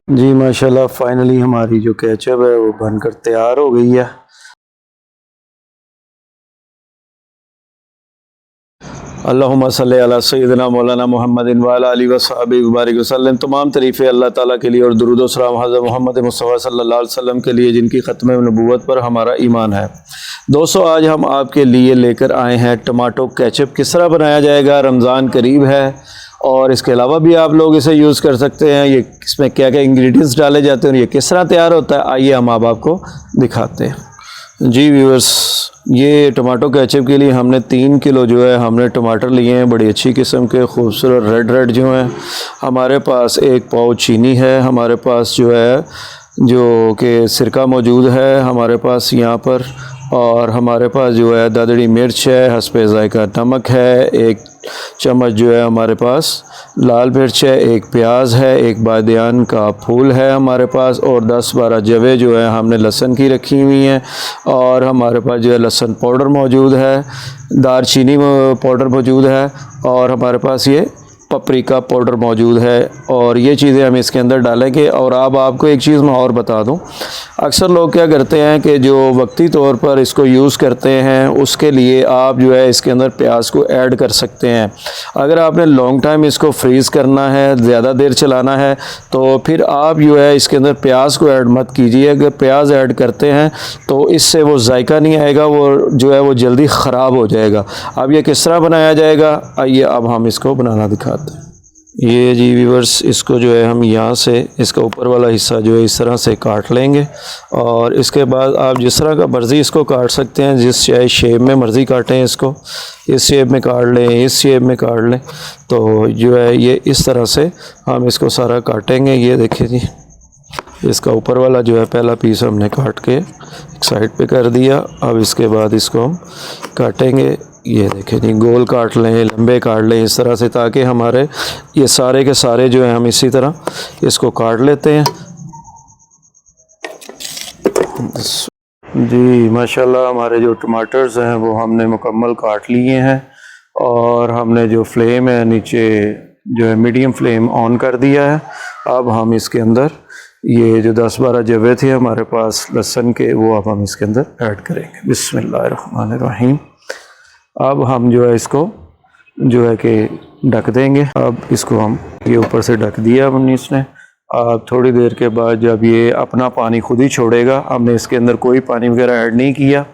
जी माशाल्लाह फाइनली हमारी जो केचप है वो बनकर तैयार हो गई है। अल्लाहुम्मा सल्ली अला सय्यिदिना मौलाना मुहम्मदिन व अला आलिहि व सहाबिहि व बारिक वसल्लम। तमाम तारीफ़ें अल्लाह ताला के लिए और दुरूद व सलाम हज़रत मोहम्मद मुस्तफ़ा सल्लल्लाहु अलैहि वसल्लम के लिए, जिनकी ख़त्म नबूवत पर हमारा ईमान है। दोस्तों, आज हम आपके लिए लेकर आए हैं टमाटो केचप। किस तरह बनाया जाएगा, रमज़ान करीब है और इसके अलावा भी आप लोग इसे यूज़ कर सकते हैं। ये इसमें क्या क्या इंग्रेडिएंट्स डाले जाते हैं और ये किस तरह तैयार होता है, आइए हम आपको दिखाते हैं। जी व्यूअर्स, ये टमाटो केचप के लिए हमने 3 किलो जो है हमने टमाटर लिए हैं, बड़ी अच्छी किस्म के खूबसूरत रेड जो हैं। हमारे पास 1 पाव चीनी है, हमारे पास जो है जो कि सिरका मौजूद है हमारे पास यहाँ पर, और हमारे पास जो है ददड़ी मिर्च है, हस्बे ज़ायका नमक है, 1 चम्मच जो है हमारे पास लाल मिर्च है, 1 प्याज है, 1 बादियान का फूल है हमारे पास, और 10-12 जवे जो है हमने लहसुन की रखी हुई हैं, और हमारे पास जो है लहसुन पाउडर मौजूद है, दारचीनी पाउडर मौजूद है, और हमारे पास ये पपरिका पाउडर मौजूद है। और ये चीज़ें हम इसके अंदर डालेंगे। और अब आपको एक चीज़ मैं और बता दूं, अक्सर लोग क्या करते हैं कि जो वक्ती तौर पर इसको यूज़ करते हैं उसके लिए आप जो है इसके अंदर प्याज को ऐड कर सकते हैं। अगर आपने लॉन्ग टाइम इसको फ्रीज़ करना है, ज़्यादा देर चलाना है, तो फिर आप जो है इसके अंदर प्याज को ऐड मत कीजिए। अगर प्याज ऐड करते हैं तो इससे वो जायका नहीं आएगा, वो जो है वो जल्दी ख़राब हो जाएगा। अब ये किस तरह बनाया जाएगा, आइए अब हम इसको बनाना दिखाते हैं। ये जी व्यूअर्स, इसको जो है हम यहाँ से इसका ऊपर वाला हिस्सा जो है इस तरह से काट लेंगे, और इसके बाद आप जिस तरह का मर्ज़ी इसको काट सकते हैं, जिस चाहे शेप में मर्ज़ी काटें इसको, इस शेप में काट लें, इस शेप में काट लें। तो जो है ये इस तरह से हम इसको सारा काटेंगे। ये देखिए जी, इसका ऊपर वाला जो है पहला पीस हमने काट के एक साइड पे कर दिया। अब इसके बाद इसको हम काटेंगे। ये देखें जी, गोल काट लें, लंबे काट लें इस तरह से, ताकि हमारे ये सारे के सारे जो है हम इसी तरह इसको काट लेते हैं। जी माशाल्लाह, हमारे जो टमाटर्स हैं वो हमने मुकम्मल काट लिए हैं, और हमने जो फ्लेम है नीचे जो है मीडियम फ्लेम ऑन कर दिया है। अब हम इसके अंदर ये जो 10-12 जवे थे हमारे पास लहसुन के, वो अब हम इसके अंदर ऐड करेंगे। बिस्मिल्लाहिर्रहमानिर्रहीम। अब हम जो है इसको जो है कि ढक देंगे। अब इसको हम ये ऊपर से ढक दिया हमने इसने। अब थोड़ी देर के बाद जब ये अपना पानी खुद ही छोड़ेगा, हमने इसके अंदर कोई पानी वगैरह ऐड नहीं किया,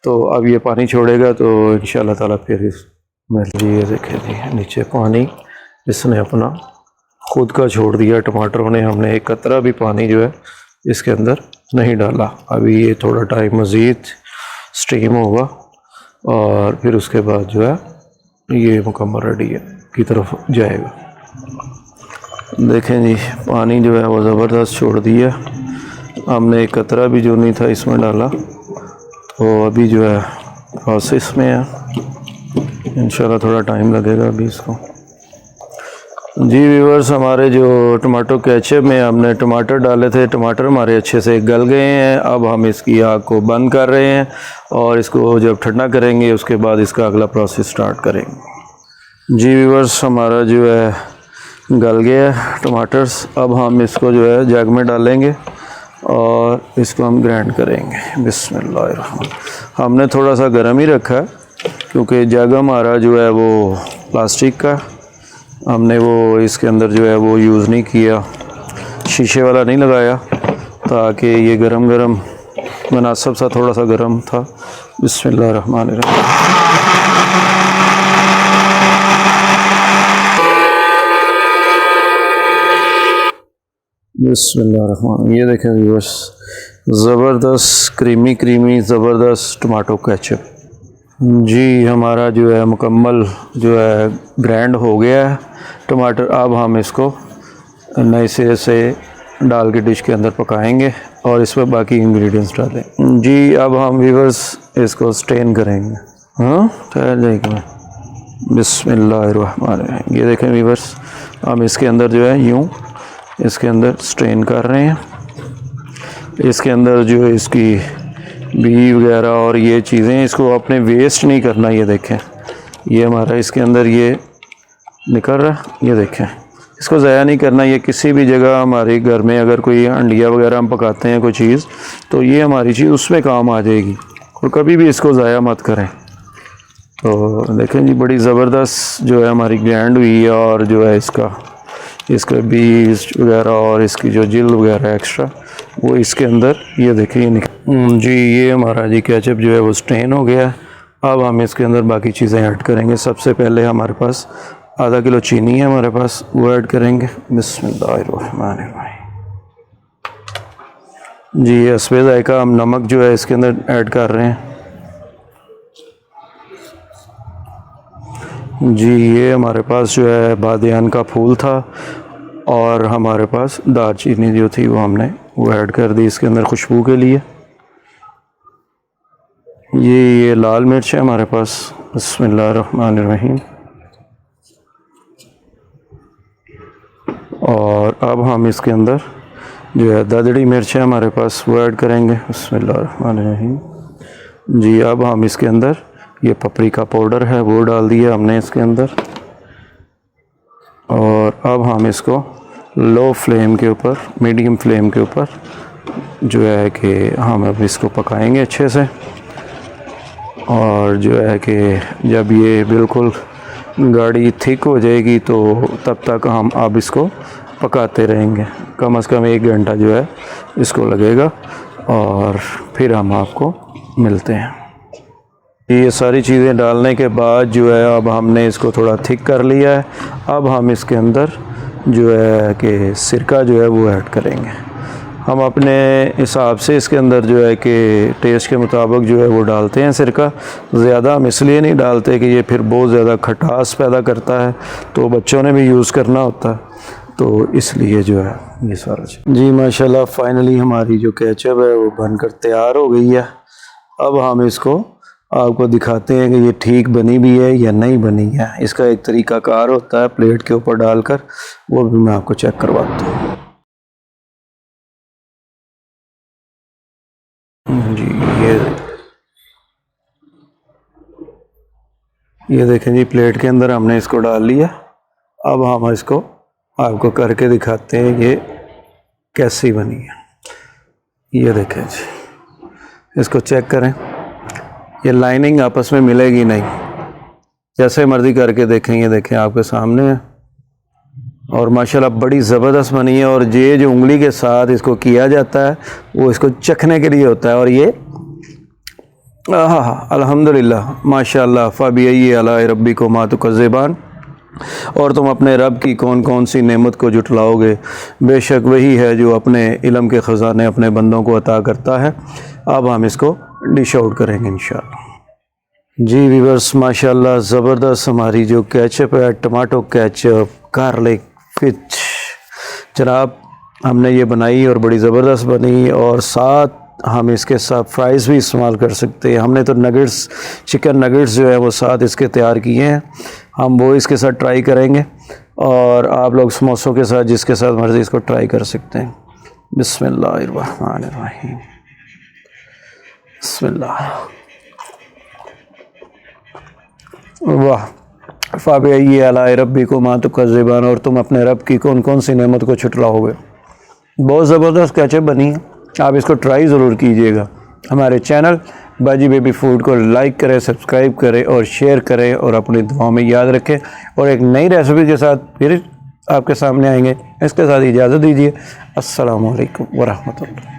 तो अब ये पानी छोड़ेगा तो इंशाल्लाह ताला फिर ये देखें नीचे पानी इसने अपना खुद का छोड़ दिया टमाटरों ने। हमने एक कतरा भी पानी जो है इसके अंदर नहीं डाला। अभी ये थोड़ा टाइम मज़ीद स्टीम होगा और फिर उसके बाद जो है ये मुकम्मल रेडी है की तरफ जाएगा। देखें जी, पानी जो है वो ज़बरदस्त छोड़ दिया। हमने एक कतरा भी जो नहीं था इसमें डाला, तो अभी जो है प्रोसेस में है। इंशाल्लाह थोड़ा टाइम लगेगा अभी इसको। जी व्यूअर्स, हमारे जो टमाटो केचप में हमने टमाटर डाले थे, टमाटर हमारे अच्छे से गल गए हैं। अब हम इसकी आग को बंद कर रहे हैं और इसको जब ठंडा करेंगे उसके बाद इसका अगला प्रोसेस स्टार्ट करेंगे। जी व्यूअर्स, हमारा जो है गल गया है टमाटर्स। अब हम इसको जो है जग में डालेंगे और इसको हम ग्राइंड करेंगे। बिस्मिल्लाहिर्रहमान। हमने थोड़ा सा गर्म ही रखा है क्योंकि जग हमारा जो है वो प्लास्टिक का, हमने वो इसके अंदर जो है वो यूज़ नहीं किया, शीशे वाला नहीं लगाया, ताकि ये गरम गरम मुनासिब सा थोड़ा सा गरम था। बिस्मिल्लाहिर्रहमानिर्रहीम। बिस्मिल्लाहिर्रहमान। ये देखें व्यूअर्स, ज़बरदस्त क्रीमी ज़बरदस्त टमाटो केचप। जी हमारा जो है मुकम्मल जो है ग्राइंड हो गया है टमाटर। अब हम इसको नए सिरे से डाल के डिश के अंदर पकाएंगे और इस पर बाकी इंग्रेडिएंट्स डालें। जी अब हम व्यूअर्स इसको स्टेन करेंगे। हाँ, ठहर जाएगा। बिस्मिल्लाहिर्रहमानिर्रहीम। ये देखें व्यूअर्स, हम इसके अंदर जो है यूँ इसके अंदर स्टेन कर रहे हैं। इसके अंदर जो है इसकी बी वगैरह और ये चीज़ें, इसको अपने वेस्ट नहीं करना। ये देखें, ये हमारा इसके अंदर ये निकल रहा है। ये देखें, इसको ज़ाया नहीं करना। ये किसी भी जगह हमारे घर में अगर कोई अंडिया वगैरह हम पकाते हैं कोई चीज़, तो ये हमारी चीज़ उसमें काम आ जाएगी, और कभी भी इसको ज़ाया मत करें। तो देखें जी, बड़ी ज़बरदस्त जो है हमारी ग्राइंड हुई है, और जो है इसका बीज वगैरह और इसकी जो जिल वगैरह एक्स्ट्रा वो इसके अंदर, ये देखें ये निकल जी। ये हमारा जी केचप जो है वो स्ट्रेन हो गया है। अब हम इसके अंदर बाकी चीज़ें ऐड करेंगे। सबसे पहले हमारे पास आधा किलो चीनी है हमारे पास, वो ऐड करेंगे। बिस्मिल्लाहिर्रहमानिर्रहीम जी। हस्बे ज़ायका हम नमक जो है इसके अंदर ऐड कर रहे हैं जी। ये हमारे पास जो है बादियान का फूल था, और हमारे पास दालचीनी जो थी वो हमने वो ऐड कर दी इसके अंदर खुशबू के लिए। ये लाल मिर्च है हमारे पास। बिस्मिल्लाहिर्रहमानिर्रहीम। और अब हम इसके अंदर जो है ददड़ी मिर्च है हमारे पास, वो ऐड करेंगे। बिस्मिल्लाहिर्रहमानिर्रहीम जी। अब हम इसके अंदर ये पपरिका पाउडर है वो डाल दिया हमने इसके अंदर, और अब हम इसको लो फ्लेम के ऊपर, मीडियम फ्लेम के ऊपर जो है कि हम अब इसको पकाएंगे अच्छे से। और जो है कि जब ये बिल्कुल गाढ़ी थिक हो जाएगी तो तब तक हम अब इसको पकाते रहेंगे। कम से कम 1 घंटा जो है इसको लगेगा, और फिर हम आपको मिलते हैं। ये सारी चीज़ें डालने के बाद जो है अब हमने इसको थोड़ा थिक कर लिया है। अब हम इसके अंदर जो है कि सिरका जो है वो ऐड करेंगे। हम अपने हिसाब से इसके अंदर जो है कि टेस्ट के मुताबिक जो है वो डालते हैं सिरका। ज़्यादा हम इसलिए नहीं डालते कि ये फिर बहुत ज़्यादा खटास पैदा करता है, तो बच्चों ने भी यूज़ करना होता है, तो इसलिए जो है ये सारा जी। माशाल्लाह फाइनली हमारी जो केचप है वो बनकर तैयार हो गई है। अब हम इसको आपको दिखाते हैं कि ये ठीक बनी भी है या नहीं बनी है। इसका एक तरीक़ाकार होता है प्लेट के ऊपर डालकर, वो भी मैं आपको चेक करवाता हूँ जी। ये देखें जी, प्लेट के अंदर हमने इसको डाल लिया। अब हम इसको आपको करके दिखाते हैं ये कैसी बनी है। ये देखें जी, इसको चेक करें, ये लाइनिंग आपस में मिलेगी नहीं, जैसे मर्ज़ी करके देखें। ये देखें आपके सामने है, और माशाल्लाह बड़ी ज़बरदस्त बनी है। और ये जो उंगली के साथ इसको किया जाता है वो इसको चखने के लिए होता है। और ये अल्हम्दुलिल्लाह माशाल्लाह फ़बिअय्यि आलाइ रब्बिकुमा तुकज़्ज़िबान। और तुम अपने रब की कौन कौन सी नेमत को जुटलाओगे, बेशक वही है जो अपने इल्म के ख़ज़ाने अपने बंदों को अता करता है। अब हम इसको डिश आउट करेंगे इंशाअल्लाह जी। व्यूअर्स माशाल्लाह ज़बरदस्त हमारी जो केचप है, टमाटो केचप गार्लिक फिश जनाब हमने ये बनाई और बड़ी ज़बरदस्त बनी। और साथ हम इसके साथ फ्राइज़ भी इस्तेमाल कर सकते हैं। हमने तो नगेट्स, चिकन नगेट्स जो है वो साथ इसके तैयार किए हैं, हम वो इसके साथ ट्राई करेंगे। और आप लोग समोसों के साथ, जिसके साथ मर्ज़ी इसको ट्राई कर सकते हैं। बिस्मिल्लाहिर्रहमानिर्रहीम। बिस्मिल्लाह। वाह, फ़बिअय्यि आलाइ रब्बिकुमा तुकज़्ज़िबान। और तुम अपने रब की कौन कौन सी नेमत को छुटलाओगे। बहुत ज़बरदस्त केचप बनी है, आप इसको ट्राई ज़रूर कीजिएगा। हमारे चैनल बाजी बेबी फूड को लाइक करें, सब्सक्राइब करें और शेयर करें, और अपनी दुआओं में याद रखें। और एक नई रेसिपी के साथ फिर आपके सामने आएंगे। इसके साथ इजाज़त दीजिए। अस्सलामु अलैकुम व रहमतुल्लाह।